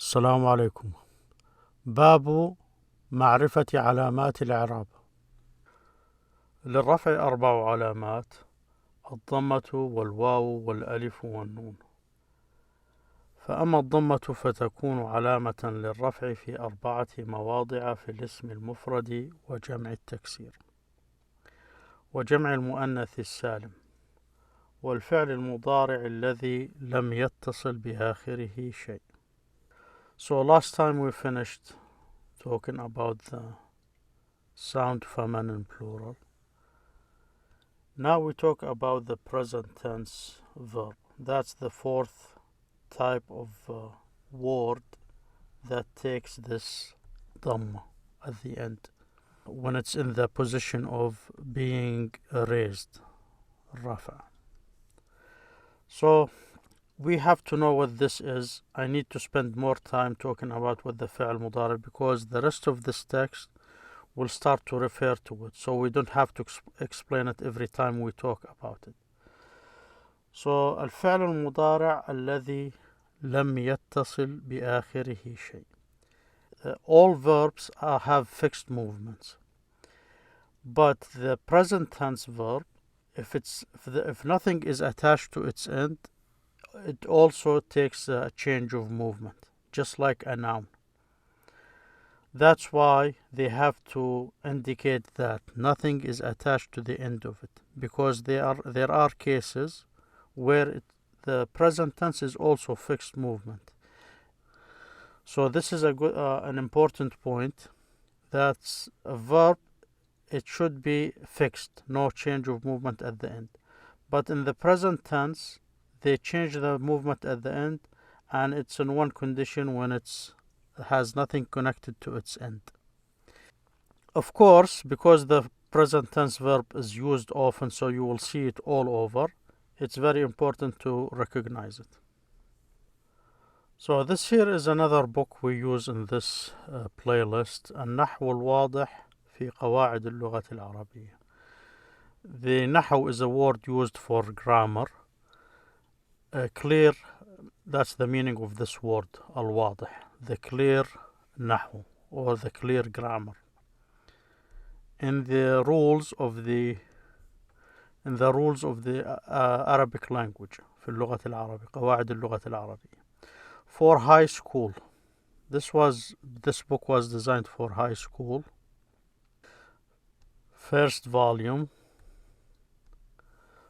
السلام عليكم. باب معرفة علامات الإعراب. للرفع 4 علامات: الضمة والواو والألف والنون. فأما الضمة فتكون علامة للرفع في 4 مواضع في الاسم المفرد وجمع التكسير وجمع المؤنث السالم والفعل المضارع الذي لم يتصل بآخره شيء. So last time we finished talking about the sound feminine plural. Now we talk about the present tense verb. That's the fourth type of word that takes this dhamma at the end when it's in the position of being raised, rafa. So we have to know what this is. I need to spend more time talking about what the fi'al mudari, because the rest of this text will start to refer to it, so we don't have to explain it every time we talk about it. So الفعل المضارع الذي لم يتصل بآخره شيء. All verbs have fixed movements, but the present tense verb, if nothing is attached to its end, it also takes a change of movement, just like a noun. That's why they have to indicate that nothing is attached to the end of it, because there are cases where the present tense is also fixed movement. So this is an important point. That's a verb, it should be fixed, no change of movement at the end. But in the present tense, they change the movement at the end, and it's in one condition when it has nothing connected to its end. Of course, because the present tense verb is used often, so you will see it all over, it's very important to recognize it. So this here is another book we use in this playlist, النحو الواضح في قواعد اللغة العربية. The نحو is a word used for grammar. Clear, that's the meaning of this word, الواضح, the clear نحو or the clear grammar. In the rules of the Arabic language, في اللغة العربية, قواعد اللغة العربية. For high school, this book was designed for high school. First volume.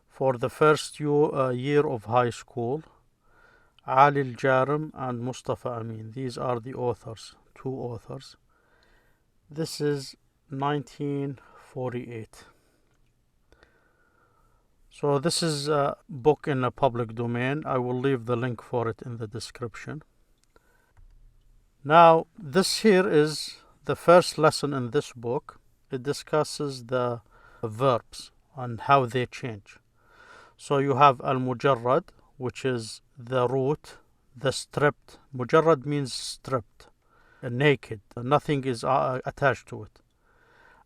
For the first year of high school, Ali Al-Jarim and Mustafa Amin. These are the authors, 2 authors. This is 1948. So this is a book in a public domain. I will leave the link for it in the description. Now, this here is the first lesson in this book. It discusses the verbs and how they change. So you have al-mujarrad, which is the root, the stripped. Mujarrad means stripped, naked, nothing is attached to it.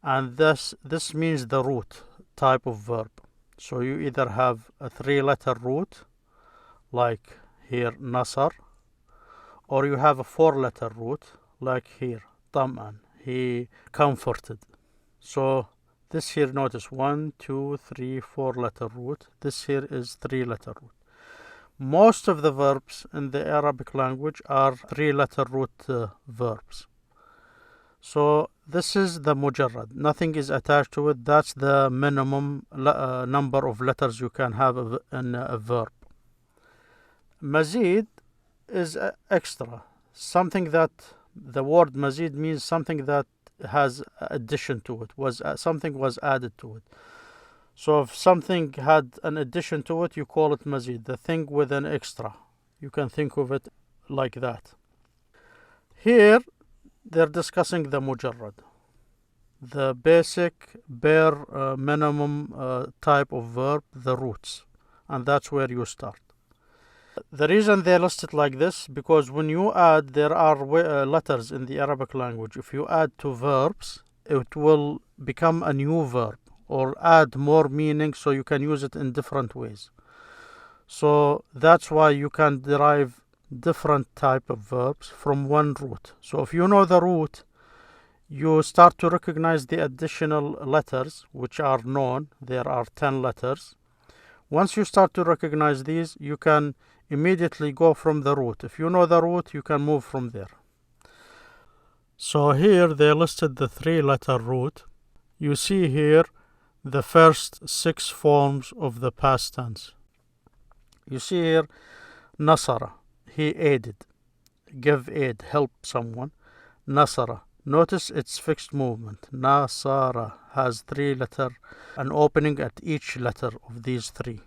And this means the root type of verb. So you either have a 3-letter root, like here, nasar, or you have a 4-letter root, like here, tam'an, he comforted. So this here, notice 1, 2, 3, 4-letter root. This here is 3-letter root. Most of the verbs in the Arabic language are 3-letter root verbs. So this is the mujarrad. Nothing is attached to it. That's the minimum number of letters you can have in a verb. Mazid is extra. Something that the word mazid means something that has addition to it, something was added to it. So if something had an addition to it, you call it mazid, the thing with an extra. You can think of it like that. Here they're discussing the mujarrad, the basic bare minimum type of verb, the roots, and that's where you start. The reason they list it like this, because when you add, there are letters in the Arabic language. If you add to verbs, it will become a new verb or add more meaning, so you can use it in different ways. So that's why you can derive different type of verbs from one root. So if you know the root, you start to recognize the additional letters which are known. There are 10 letters. Once you start to recognize these, you can immediately go from the root. If you know the root, you can move from there. So here they listed the 3-letter root. You see here the first 6 forms of the past tense. You see here nasara, he aided, give aid, help someone. Nasara, notice its fixed movement. Nasara has 3 letters, an opening at each letter of these 3.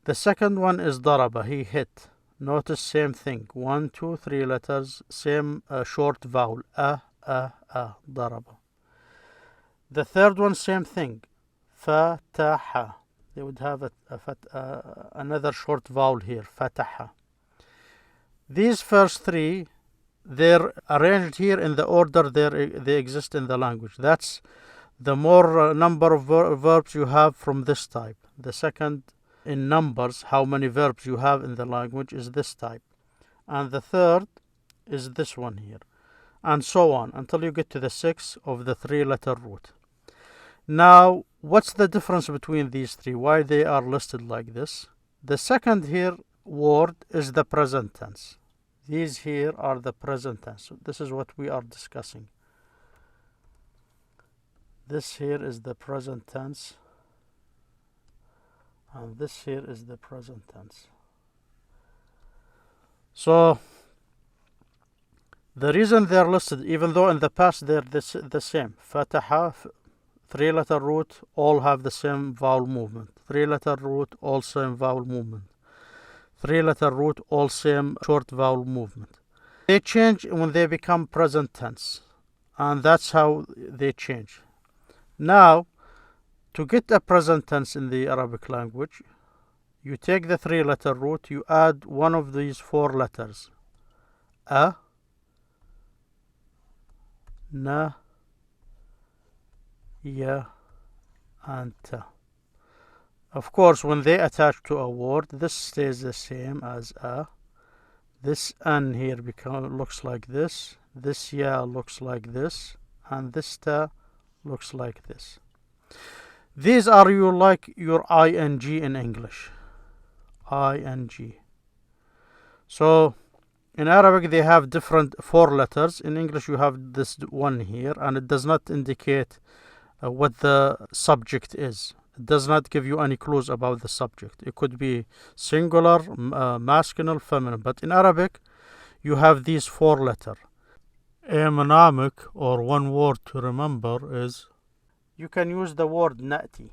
The second one is daraba, he hit. Notice same thing, 1, 2, 3 letters, same short vowel, daraba. The third one, same thing, fataha. They would have another short vowel here, fataha. These first 3, they're arranged here in the order they exist in the language. That's the more number of verbs you have from this type. The second in numbers, how many verbs you have in the language, is this type. And the third is this one here. And so on, until you get to the 6th of the 3-letter root. Now, what's the difference between these 3? Why they are listed like this? The second here word is the present tense. These here are the present tense. So this is what we are discussing. This here is the present tense. And this here is the present tense. So the reason they're listed, even though in the past they're the same, fataha, 3-letter root, all have the same vowel movement. 3-letter root, all same vowel movement. 3-letter root, all same short vowel movement. They change when they become present tense, and that's how they change. Now, to get a present tense in the Arabic language, you take the 3-letter root, you add one of these 4 letters. A, na, ya, and ta. Of course, when they attach to a word, this stays the same as a. This an here looks like this. This ya looks like this. And this ta looks like this. These are like your ing in English. Ing. So, in Arabic they have different 4 letters. In English you have this one here, and it does not indicate what the subject is. It does not give you any clues about the subject. It could be singular, masculine, feminine. But in Arabic, you have these 4 letters. A mnemonic, or one word to remember, is you can use the word na'ti.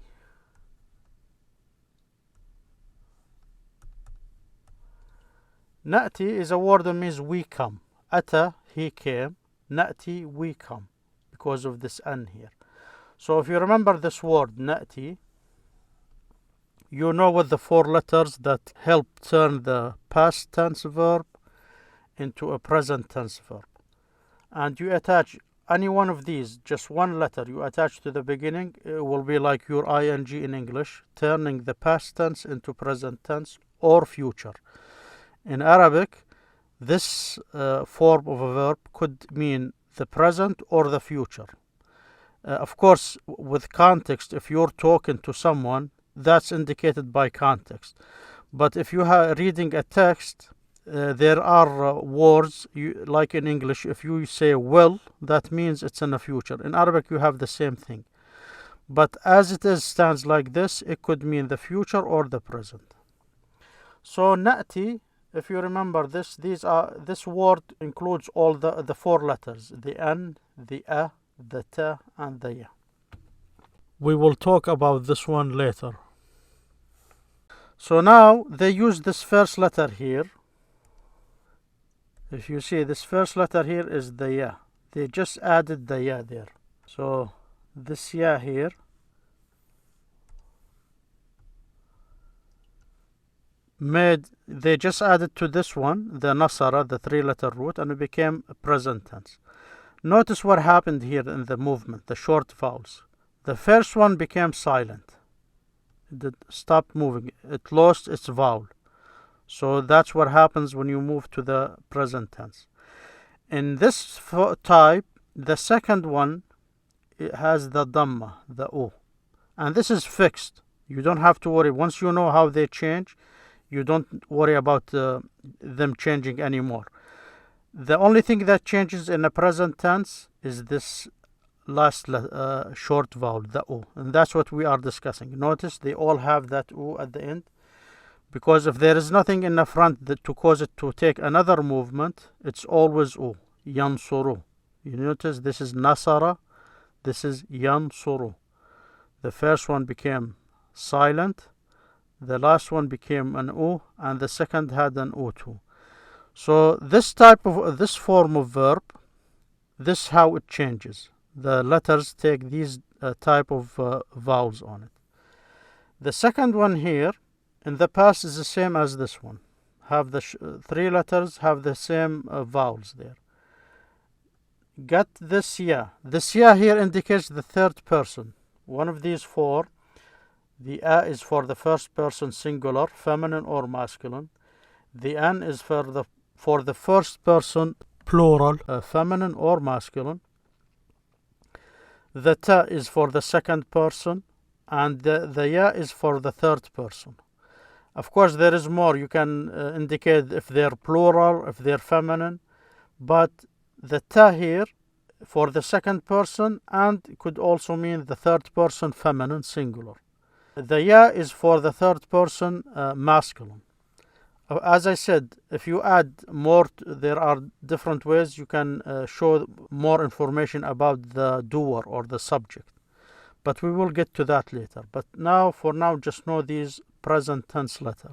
Na'ti is a word that means we come. Ata, he came. Na'ti, we come. Because of this an here. So if you remember this word, na'ti, you know what the 4 letters that help turn the past tense verb into a present tense verb. And you attach any one of these, just one letter you attach to the beginning, it will be like your ing in English, turning the past tense into present tense or future. In Arabic, this form of a verb could mean the present or the future. Of course, with context, if you're talking to someone, that's indicated by context. But if you are reading a text, there are words, like in English, if you say will, that means it's in the future. In Arabic, you have the same thing. But as it stands like this, it could mean the future or the present. So, na'ti, if you remember this, this word includes all the 4 letters, the an, the a, the ta, and the ya. We will talk about this one later. So now they use this first letter here. If you see, this first letter here is the ya. They just added the ya there. So this ya here they just added to this one, the nasara, the 3-letter root, and it became a present tense. Notice what happened here in the movement, the short vowels. The first one became silent. It stopped moving. It lost its vowel. So that's what happens when you move to the present tense. In this type, the second one, it has the dhamma, the O. And this is fixed. You don't have to worry. Once you know how they change, you don't worry about them changing anymore. The only thing that changes in the present tense is this last short vowel, the O. And that's what we are discussing. Notice they all have that O at the end. Because if there is nothing in the front to cause it to take another movement, it's always O. Yansuru. You notice this is Nasara, this is Yansuru. The first one became silent, the last one became an O, and the second had an O too. So this form of verb, this is how it changes. The letters take these type of vowels on it. The second one here, in the past, is the same as this one. Have the three letters have the same vowels there. Get this ya. This ya here indicates the third person. One of these four. The a is for the first person singular, feminine or masculine. The n is for the first person plural, feminine or masculine. The ta is for the second person, and the ya is for the third person. Of course, there is more. You can indicate if they're plural, if they're feminine, but the ta here for the second person and could also mean the third person feminine singular. The ya is for the third person masculine. As I said, if you add more, there are different ways you can show more information about the doer or the subject. But we will get to that later. But for now, just know these present tense letter.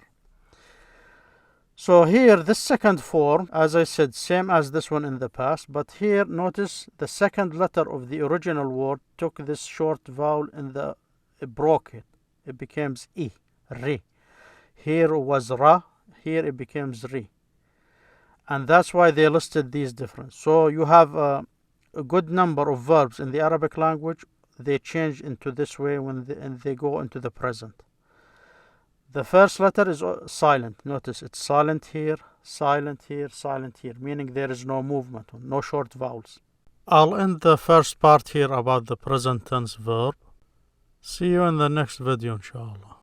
So here, this second form, as I said, same as this one in the past, but here notice the second letter of the original word took this short vowel it broke it. It becomes I, ri. Here was ra, here it becomes ri. And that's why they listed these different. So you have a good number of verbs in the Arabic language. They change into this way when they go into the present. The first letter is silent. Notice it's silent here, silent here, silent here, meaning there is no movement, no short vowels. I'll end the first part here about the present tense verb. See you in the next video, inshallah.